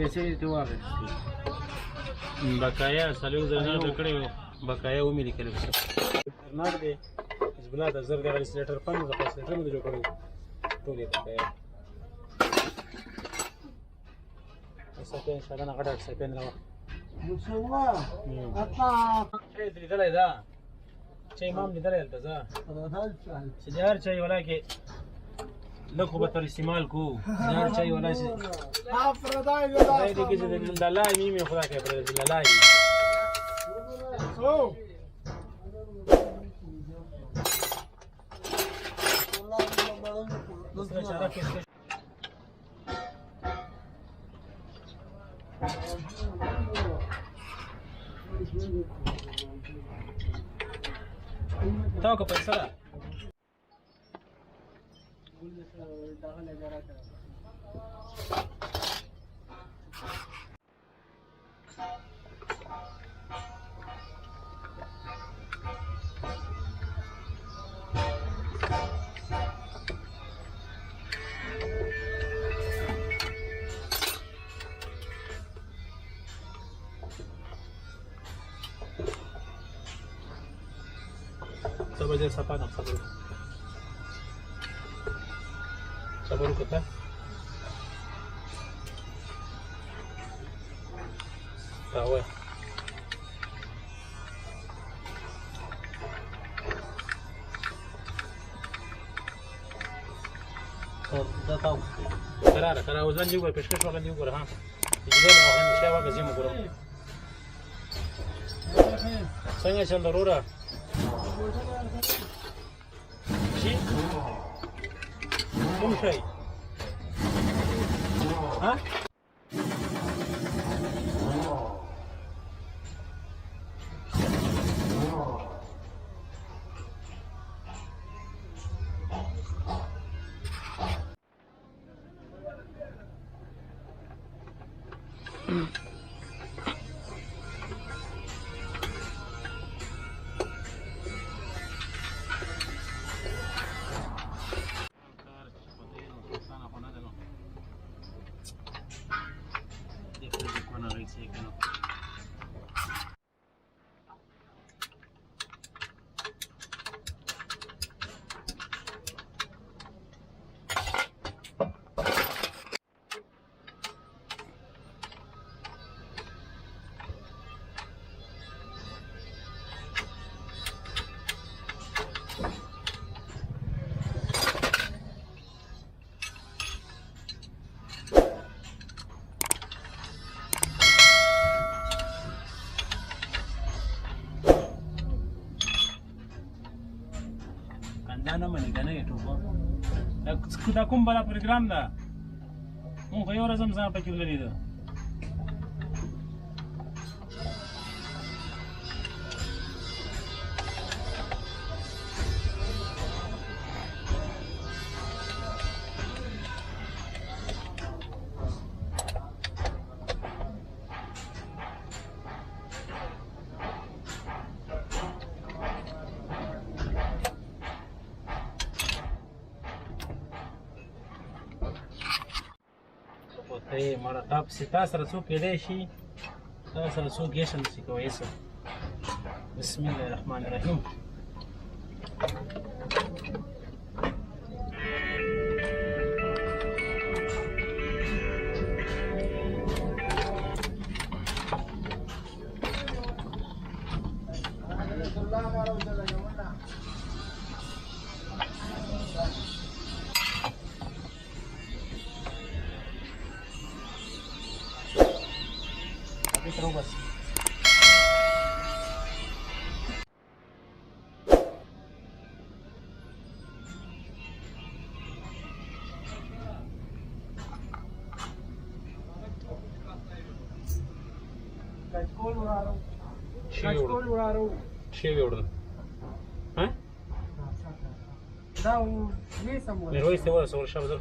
پیسې دې واخیستې بقایا څلور زره نه ورکړی وو بقایا ومې لیکلی خطرناک دی حزب الله د زر دغه لیسلیټر فنډ د لیسلیټر مې جوړ کړی ټول یې بقایا سپین شاده نه غټ سپین راوه چای لیدلی ده چای ما هم لیدلی هلته زه چې د هر چای ولا کې لږ خو به تر استعمال کوو د هر چای ولا چې خدای دې کې چې د الله مې مې خدا کوي پرېږدي د الله تا که پیسه ده Coba aja sapa nak sabar. Sabar kita. Tahu ya. Dah tahu. Karena uzan juga, pesket makan juga, ha. Jadi mau makan siapa kasih mau kurang. Saya cendera rura. شيء مو شيء ها نه منې که نه یې ټوپه دا کوم بله پروګرام ده مونږ خو یو ورځ هم ځان پکې ولیده ته مړه تا پسې تا سره څوک کیدی شي تا سره څوک یې نشي کولی څه بسم الله الرحمن الرحیم Terus Чего орден? А? Да, у Миса может. Мировой стилой совершенно